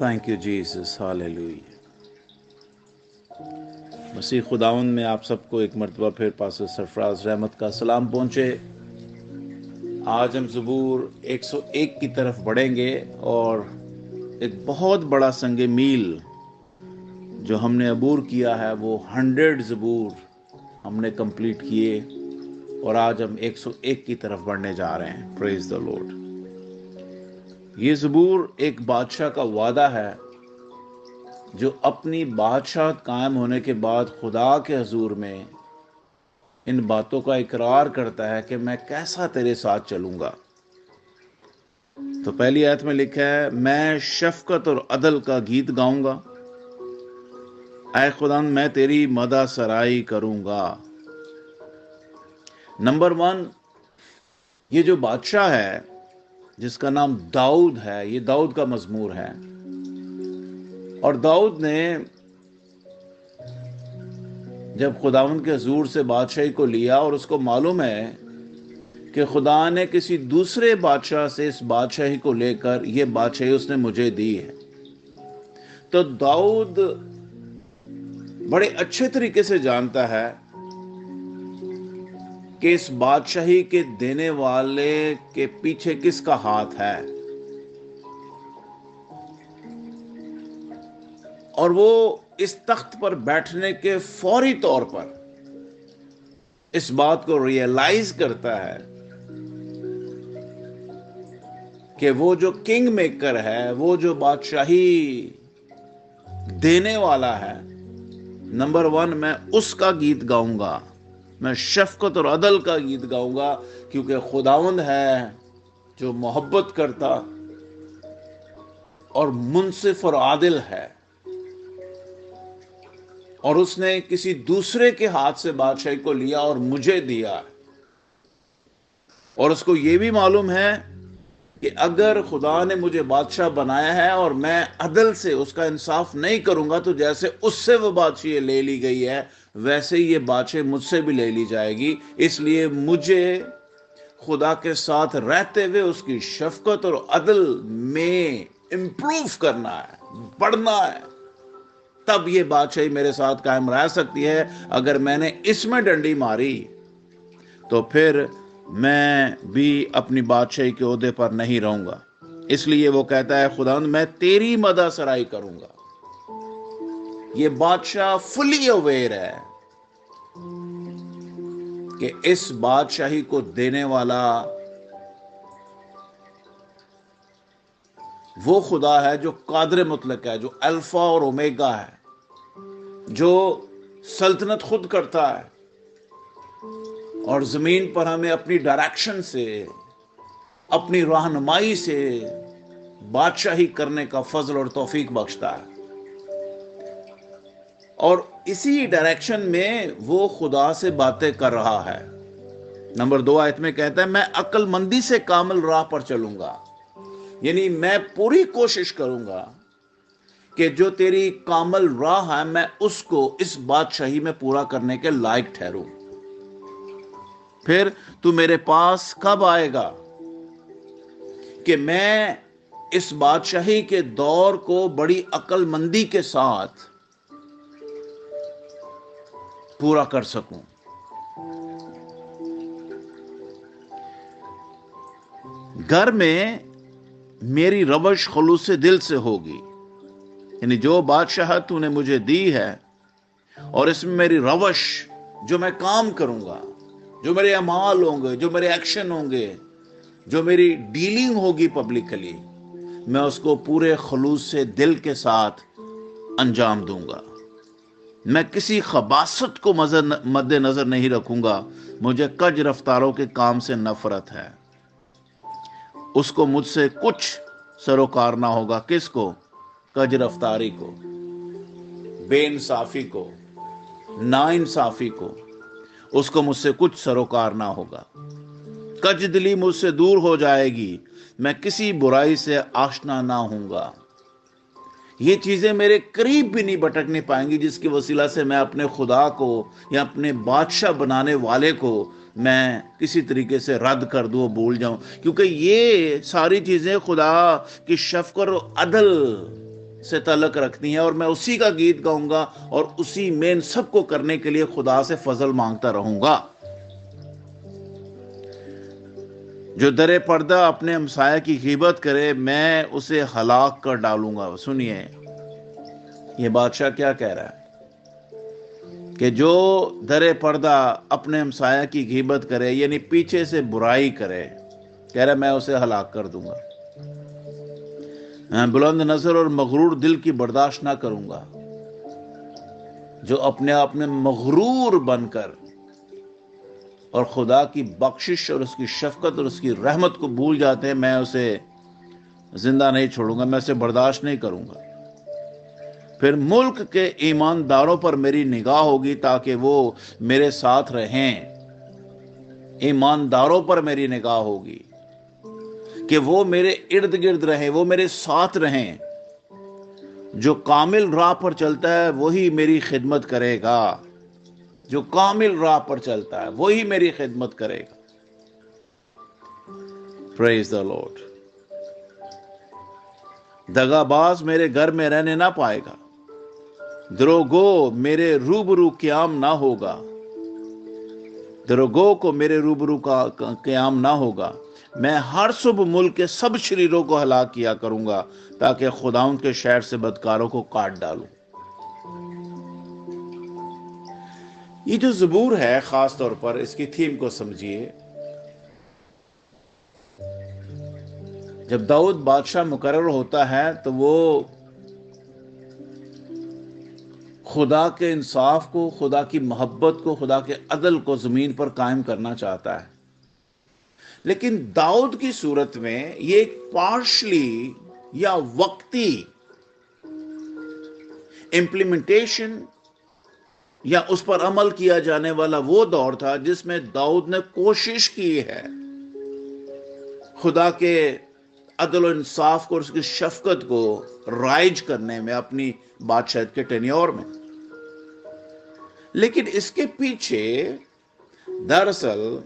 Thank you Jesus, hallelujah. मसीह खुदावंद में आप सबको एक मर्तबा फिर पास्टर सरफराज रहमत का सलाम पहुंचे। आज हम ज़बूर 101 की तरफ बढ़ेंगे और एक बहुत बड़ा संगे मील जो हमने अबूर किया है वो 100 ज़बूर हमने कंप्लीट किए और आज हम 101 की तरफ बढ़ने जा रहे हैं। Praise the Lord. ये ज़बूर एक बादशाह का वादा है जो अपनी बादशाह कायम होने के बाद खुदा के हजूर में इन बातों का इकरार करता है कि मैं कैसा तेरे साथ चलूंगा। तो पहली आयत में लिखा है, मैं शफकत और अदल का गीत गाऊंगा, ऐ खुदा मैं तेरी मदा सराई करूंगा। नंबर 1, ये जो बादशाह है जिसका नाम दाऊद है, ये दाऊद का मजमूर है। और दाऊद ने जब खुदावंद के हजूर से बादशाही को लिया और उसको मालूम है कि खुदा ने किसी दूसरे बादशाह से इस बादशाही को लेकर ये बादशाही उसने मुझे दी है, तो दाऊद बड़े अच्छे तरीके से जानता है कि इस बादशाही के देने वाले के पीछे किसका हाथ है। और वो इस तख्त पर बैठने के फौरी तौर पर इस बात को रियलाइज करता है कि वो जो किंग मेकर है, वो जो बादशाही देने वाला है, नंबर 1 मैं उसका गीत गाऊंगा, मैं शफकत और अदल का गीत गाऊंगा, क्योंकि खुदावंद है जो मोहब्बत करता और मुनसिफ और आदिल है। और उसने किसी दूसरे के हाथ से बादशाही को लिया और मुझे दिया। और उसको यह भी मालूम है कि अगर खुदा ने मुझे बादशाह बनाया है और मैं अदल से उसका इंसाफ नहीं करूंगा, तो जैसे उससे वो बादशाही ले ली गई है वैसे ही ये बादशाही मुझसे भी ले ली जाएगी। इसलिए मुझे खुदा के साथ रहते हुए उसकी शफकत और अदल में इंप्रूव करना है, बढ़ना है, तब ये बादशाही मेरे साथ कायम रह सकती है। अगर मैंने इसमें डंडी मारी तो फिर मैं भी अपनी बादशाही के ओहदे पर नहीं रहूंगा। इसलिए वो कहता है, खुदावंद मैं तेरी मदा सराई करूंगा। ये बादशाह फुली अवेयर है कि इस बादशाही को देने वाला वो खुदा है जो कादर मुतलक है, जो अल्फा और ओमेगा है, जो सल्तनत खुद करता है और जमीन पर हमें अपनी डायरेक्शन से, अपनी रहनुमाई से बादशाही करने का फजल और तौफीक बख्शता है। और इसी डायरेक्शन में वो खुदा से बातें कर रहा है। नंबर 2 आयत में कहता है, मैं अक्लमंदी से कामिल राह पर चलूंगा, यानी मैं पूरी कोशिश करूंगा कि जो तेरी कामल राह है मैं उसको इस बादशाही में पूरा करने के लायक ठहरूं। फिर तू मेरे पास कब आएगा कि मैं इस बादशाही के दौर को बड़ी अक्लमंदी के साथ पूरा कर सकूं। घर में मेरी रवश खुलूस दिल से होगी, यानी जो बादशाह तूने मुझे दी है और इसमें मेरी रवश, जो मैं काम करूंगा, जो मेरे अमाल होंगे, जो मेरे एक्शन होंगे, जो मेरी डीलिंग होगी पब्लिकली, मैं उसको पूरे खुलूस से दिल के साथ अंजाम दूंगा। मैं किसी खबासत को मद्देनजर नहीं रखूंगा। मुझे कज रफ्तारों के काम से नफरत है। उसको मुझसे कुछ सरोकार ना होगा। किसको? कज रफ्तारी को, बेइंसाफी को, नाइंसाफी को, उसको मुझसे कुछ सरोकार ना होगा। कज दिली मुझसे दूर हो जाएगी, मैं किसी बुराई से आशना ना होऊंगा। ये चीजें मेरे करीब भी नहीं भटकने पाएंगी जिसकी वसीला से मैं अपने खुदा को या अपने बादशाह बनाने वाले को मैं किसी तरीके से रद्द कर दूं, भूल जाऊं, क्योंकि ये सारी चीजें खुदा की शफकत और अदल سے ताल्लुक रखती हैं और मैं उसी का गीत गाऊंगा और उसी में इन सबको करने के लिए खुदा से फजल मांगता रहूंगा। जो दरे पर्दा अपने हमसाया की गीबत करे मैं उसे हलाक कर डालूंगा। सुनिए ये बादशाह क्या कह रहा है कि जो दरे पर्दा अपने हमसाया की गीबत करे, यानी पीछे से बुराई करे, कह रहा है मैं उसे हलाक कर दूंगा। मैं बुलंद नजर और मगरूर दिल की बर्दाश्त ना करूंगा। जो अपने आप में मगरूर बनकर और खुदा की बख्शिश और उसकी शफकत और उसकी रहमत को भूल जाते हैं, मैं उसे जिंदा नहीं छोड़ूंगा, मैं उसे बर्दाश्त नहीं करूंगा। फिर मुल्क के ईमानदारों पर मेरी निगाह होगी ताकि वो मेरे साथ रहें। ईमानदारों पर मेरी निगाह होगी कि वो मेरे इर्द गिर्द रहें, वो मेरे साथ रहें। जो कामिल राह पर चलता है वही मेरी खिदमत करेगा। जो कामिल राह पर चलता है वही मेरी खिदमत करेगा। Praise the Lord. दगाबाज मेरे घर में रहने ना पाएगा, द्रोगो मेरे रूबरू क़याम ना होगा। द्रोगो को मेरे रूबरू का क़याम ना होगा। मैं हर सुबह मुल्क के सब शरीरों को हलाक किया करूंगा ताकि खुदाउन के शहर से बदकारों को काट डालूं। ये जो ज़बूर है, खास तौर पर इसकी थीम को समझिए। जब दाऊद बादशाह मुकर्रर होता है तो वो खुदा के इंसाफ को, खुदा की मोहब्बत को, खुदा के अदल को जमीन पर कायम करना चाहता है। लेकिन दाऊद की सूरत में ये एक पार्शली या वक्ती इम्प्लीमेंटेशन या उस पर अमल किया जाने वाला वो दौर था जिसमें दाऊद ने कोशिश की है खुदा के अदल और इंसाफ को और उसकी शफकत को राइज करने में अपनी बादशाहत के टेन्योर में। लेकिन इसके पीछे दरअसल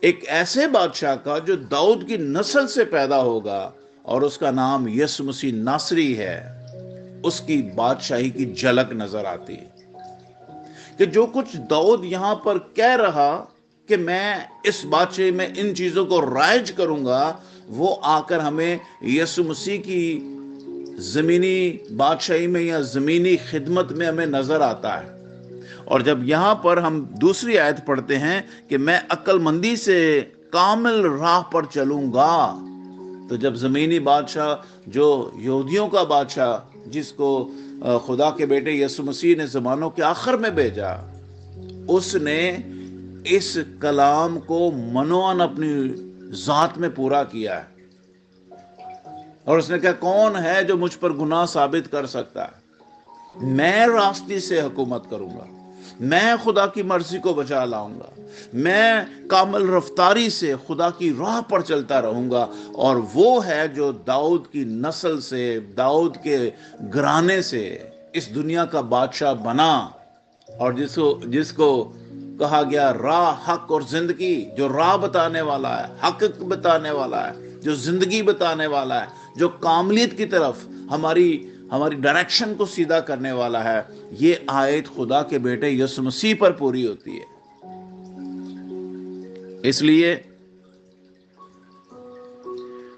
एक ऐसे बादशाह का जो दाऊद की नस्ल से पैदा होगा और उसका नाम यीशु मसीह नासरी है, उसकी बादशाही की झलक नजर आती है कि जो कुछ दाऊद यहां पर कह रहा कि मैं इस बादशाही में इन चीजों को राइज करूंगा, वो आकर हमें यीशु मसीह की जमीनी बादशाही में या जमीनी खिदमत में हमें नजर आता है। और जब यहां पर हम दूसरी आयत पढ़ते हैं कि मैं अक्लमंदी से कामिल राह पर चलूंगा, तो जब जमीनी बादशाह जो यहूदियों का बादशाह जिसको खुदा के बेटे यीशु मसीह ने ज़मानों के आखिर में भेजा, उसने इस कलाम को मनोअन अपनी जात में पूरा किया है। और उसने कहा कौन है जो मुझ पर गुनाह साबित कर सकता है? मैं रास्ते से हुकूमत करूंगा, मैं खुदा की मर्जी को बचा लाऊंगा, मैं कामिल रफ्तारी से खुदा की राह पर चलता रहूंगा। और वो है जो दाऊद की नस्ल से, दाऊद के घराने से इस दुनिया का बादशाह बना और जिसको कहा गया राह, हक और जिंदगी, जो राह बताने वाला है, हक बताने वाला है, जो जिंदगी बताने वाला है, जो कामलियत की तरफ हमारी डायरेक्शन को सीधा करने वाला है। ये आयत खुदा के बेटे यीशु मसीह पर पूरी होती है। इसलिए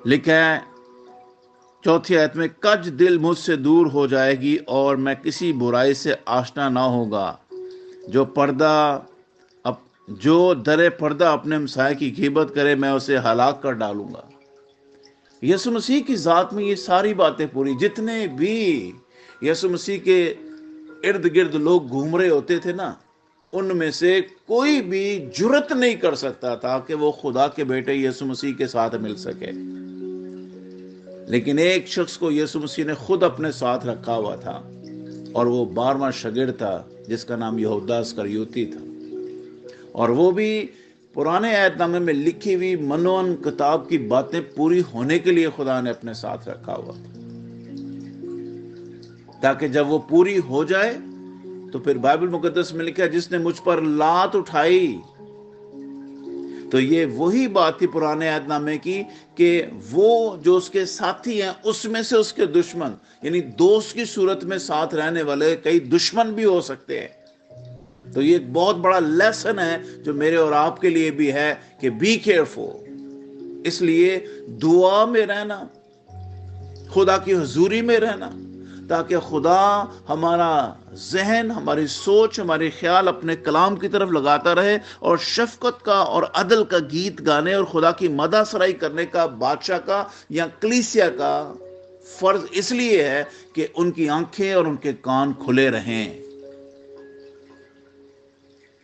लिखा है चौथी आयत में, कज दिल मुझसे दूर हो जाएगी और मैं किसी बुराई से आशना ना होगा। जो दरे पर्दा अपने हमसाये की ग़ीबत करे मैं उसे हलाक कर डालूंगा। यीशु मसीह की जात में ये सारी बातें पूरी। जितने भी यीशु मसीह के इर्द गिर्द लोग घूम रहे होते थे ना, उनमें से कोई भी जुर्रत नहीं कर सकता था कि वो खुदा के बेटे यीशु मसीह के साथ मिल सके। लेकिन एक शख्स को यीशु मसीह ने खुद अपने साथ रखा हुआ था और वो 12वां शागिर्द था जिसका नाम यहूदा इस्करियोती था। और वो भी पुराने आयतनामे में लिखी हुई मनोअन किताब की बातें पूरी होने के लिए खुदा ने अपने साथ रखा हुआ था, ताकि जब वो पूरी हो जाए तो फिर बाइबल मुकद्दस में लिखा है जिसने मुझ पर लात उठाई تو یہ وہی بات تھی پرانے عہد نامے کی کہ وہ جو اس کے ساتھی ہیں اس میں سے اس کے دشمن، یعنی دوست کی صورت میں ساتھ رہنے والے کئی دشمن بھی ہو سکتے ہیں. تو یہ ایک بہت بڑا لیسن ہے جو میرے اور آپ کے لیے بھی ہے کہ بی کیئرفل. اس لیے دعا میں رہنا، خدا کی حضوری میں رہنا، تاکہ خدا ہمارا ذہن، ہماری سوچ، ہمارے خیال اپنے کلام کی طرف لگاتا رہے، اور شفقت کا اور عدل کا گیت گانے اور خدا کی مدح سرائی کرنے کا بادشاہ کا یا کلیسیا کا فرض اس لیے ہے کہ ان کی آنکھیں اور ان کے کان کھلے رہیں.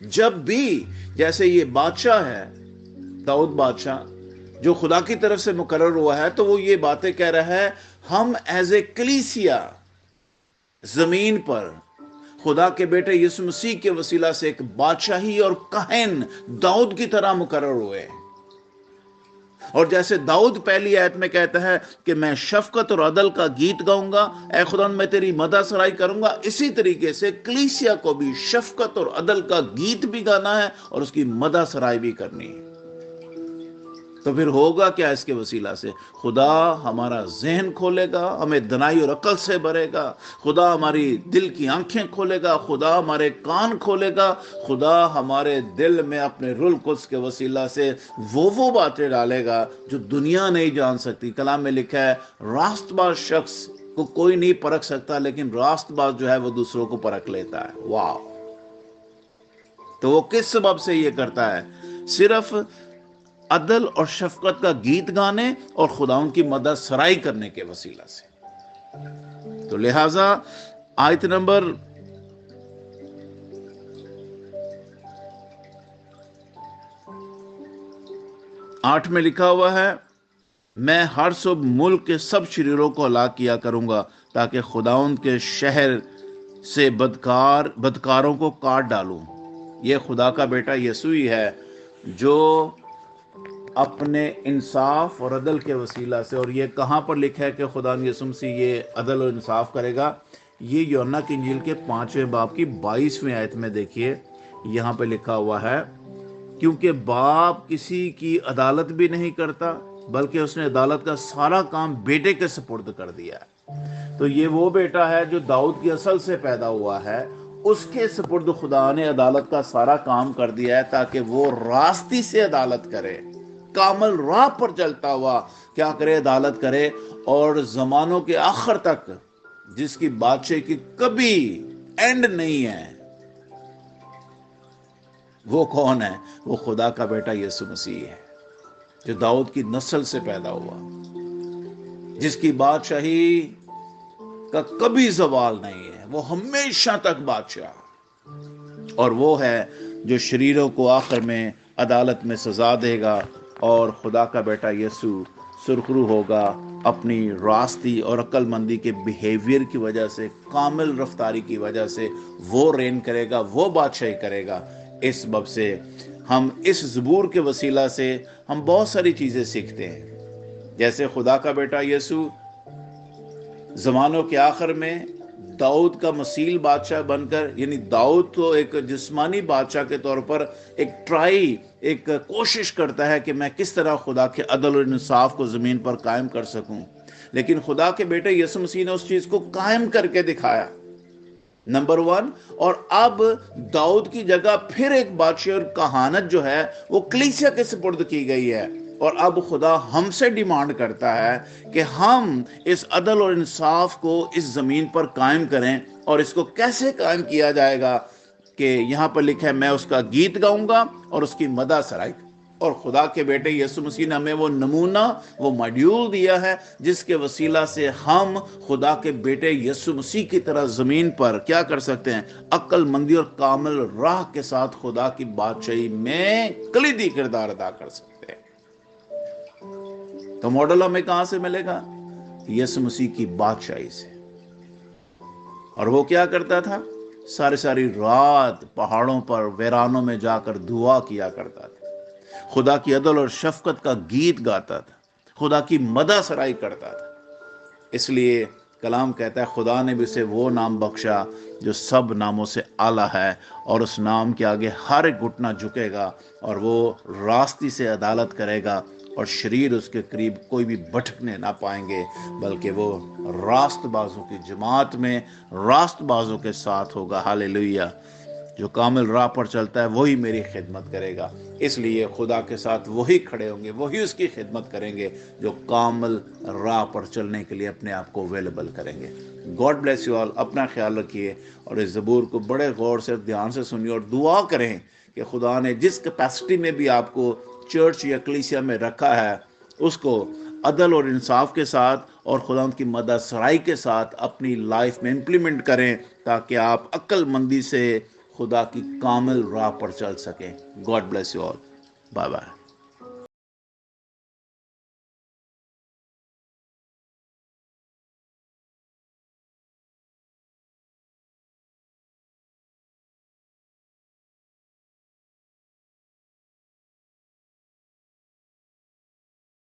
جب بھی جیسے یہ بادشاہ ہے داؤد بادشاہ جو خدا کی طرف سے مقرر ہوا ہے، تو وہ یہ باتیں کہہ رہا ہے، ہم ایز اے کلیسیا زمین پر خدا کے بیٹے یسوع مسیح کے وسیلہ سے ایک بادشاہی اور کہن داؤد کی طرح مقرر ہوئے. اور جیسے داؤد پہلی آیت میں کہتا ہے کہ میں شفقت اور عدل کا گیت گاؤں گا، اے خدا میں تیری مدح سرائی کروں گا، اسی طریقے سے کلیسیا کو بھی شفقت اور عدل کا گیت بھی گانا ہے اور اس کی مدح سرائی بھی کرنی ہے. تو پھر ہوگا کیا اس کے وسیلہ سے؟ خدا ہمارا ذہن کھولے گا، ہمیں دنائی اور عقل سے بھرے گا، خدا ہماری دل کی آنکھیں کھولے گا، خدا ہمارے کان کھولے گا، خدا ہمارے دل میں اپنے روح القدس کے وسیلہ سے وہ باتیں ڈالے گا جو دنیا نہیں جان سکتی. کلام میں لکھا ہے راست باز شخص کو کوئی نہیں پرکھ سکتا، لیکن راست باز جو ہے وہ دوسروں کو پرکھ لیتا ہے. واو! تو وہ کس سبب سے یہ کرتا ہے؟ صرف عدل اور شفقت کا گیت گانے اور خداوند کی مدد سرائی کرنے کے وسیلہ سے. تو لہذا آیت نمبر 8 میں لکھا ہوا ہے، میں ہر صبح ملک کے سب شریروں کو ہلاک کیا کروں گا تاکہ خداوند کے شہر سے بدکاروں کو کاٹ ڈالوں. یہ خدا کا بیٹا یسوع ہی ہے جو اپنے انصاف اور عدل کے وسیلہ سے، اور یہ کہاں پر لکھا ہے کہ خدا یسوع مسیح یہ عدل اور انصاف کرے گا؟ یہ یوحنا کی انجیل کے 5ویں باب کی 22ویں آیت میں دیکھیے، یہاں پہ لکھا ہوا ہے، کیونکہ باپ کسی کی عدالت بھی نہیں کرتا بلکہ اس نے عدالت کا سارا کام بیٹے کے سپرد کر دیا ہے. تو یہ وہ بیٹا ہے جو داؤد کی اصل سے پیدا ہوا ہے، اس کے سپرد خدا نے عدالت کا سارا کام کر دیا ہے تاکہ وہ راستی سے عدالت کرے، کامل راہ پر چلتا ہوا کیا کرے؟ عدالت کرے. اور زمانوں کے آخر تک جس کی بادشاہی کی کبھی اینڈ نہیں ہے، وہ کون ہے؟ وہ خدا کا بیٹا یسوع مسیح ہے جو داؤد کی نسل سے پیدا ہوا، جس کی بادشاہی کا کبھی زوال نہیں ہے، وہ ہمیشہ تک بادشاہ. اور وہ ہے جو شریروں کو آخر میں عدالت میں سزا دے گا، اور خدا کا بیٹا یسوع سرخرو ہوگا اپنی راستی اور عقل مندی کے بیہیویئر کی وجہ سے، کامل رفتاری کی وجہ سے وہ رین کرے گا، وہ بادشاہی کرے گا. اس سبب سے ہم اس زبور کے وسیلہ سے ہم بہت ساری چیزیں سیکھتے ہیں. جیسے خدا کا بیٹا یسوع زمانوں کے آخر میں داؤد کا مثیل بادشاہ بن کر، یعنی داؤد تو ایک جسمانی بادشاہ کے طور پر ایک کوشش کرتا ہے کہ میں کس طرح خدا کے عدل اور انصاف کو زمین پر قائم کر سکوں، لیکن خدا کے بیٹے یسوع مسیح نے اس چیز کو قائم کر کے دکھایا، نمبر 1. اور اب داؤد کی جگہ پھر ایک بادشاہ اور کہانت جو ہے وہ کلیسیا کے سپرد کی گئی ہے. اور اب خدا ہم سے ڈیمانڈ کرتا ہے کہ ہم اس عدل اور انصاف کو اس زمین پر قائم کریں. اور اس کو کیسے قائم کیا جائے گا؟ کہ یہاں پر لکھا ہے، میں اس کا گیت گاؤں گا اور اس کی مدح سرائی. اور خدا کے بیٹے یسوع مسیح نے ہمیں وہ نمونہ، وہ ماڈیول دیا ہے جس کے وسیلہ سے ہم خدا کے بیٹے یسوع مسیح کی طرح زمین پر کیا کر سکتے ہیں؟ عقل مندی اور کامل راہ کے ساتھ خدا کی بادشاہی میں کلیدی کردار ادا کر سکتے ہیں. تو ماڈل ہمیں کہاں سے ملے گا؟ یسوع مسیح کی بادشاہی سے. اور وہ کیا کرتا تھا؟ ساری رات پہاڑوں پر ویرانوں میں جا کر دعا کیا کرتا تھا، خدا کی عدل اور شفقت کا گیت گاتا تھا، خدا کی مدح سرائی کرتا تھا. اس لیے कलाम कहता है खुदा ने भी उसे वो नाम बख्शा जो सब नामों से आला है, और उस नाम के आगे हर एक घुटना झुकेगा, और वो रास्ती से अदालत करेगा, और शरीर उसके करीब कोई भी भटकने ना पाएंगे, बल्कि वो रास्तबाजों की जमात में रास्तबाजों के साथ होगा। हालेलुया। जो कामिल राह पर चलता है वही मेरी खिदमत करेगा। इसलिए खुदा के साथ वही खड़े होंगे, वही उसकी खिदमत करेंगे जो कामिल राह पर चलने के लिए अपने आप को अवेलेबल करेंगे। God bless you all. अपना ख्याल रखिए और इस ज़बूर को बड़े गौर से ध्यान से सुनिए और दुआ करें कि खुदा ने जिस कैपेसिटी में भी आपको चर्च या कलीसिया में रखा है उसको अदल और इंसाफ के साथ और खुदा की मदद सराई के साथ अपनी लाइफ में इम्प्लीमेंट करें, ताकि आप अक्लमंदी से खुदा की कामिल राह पर चल सकें। God bless you all. Bye bye.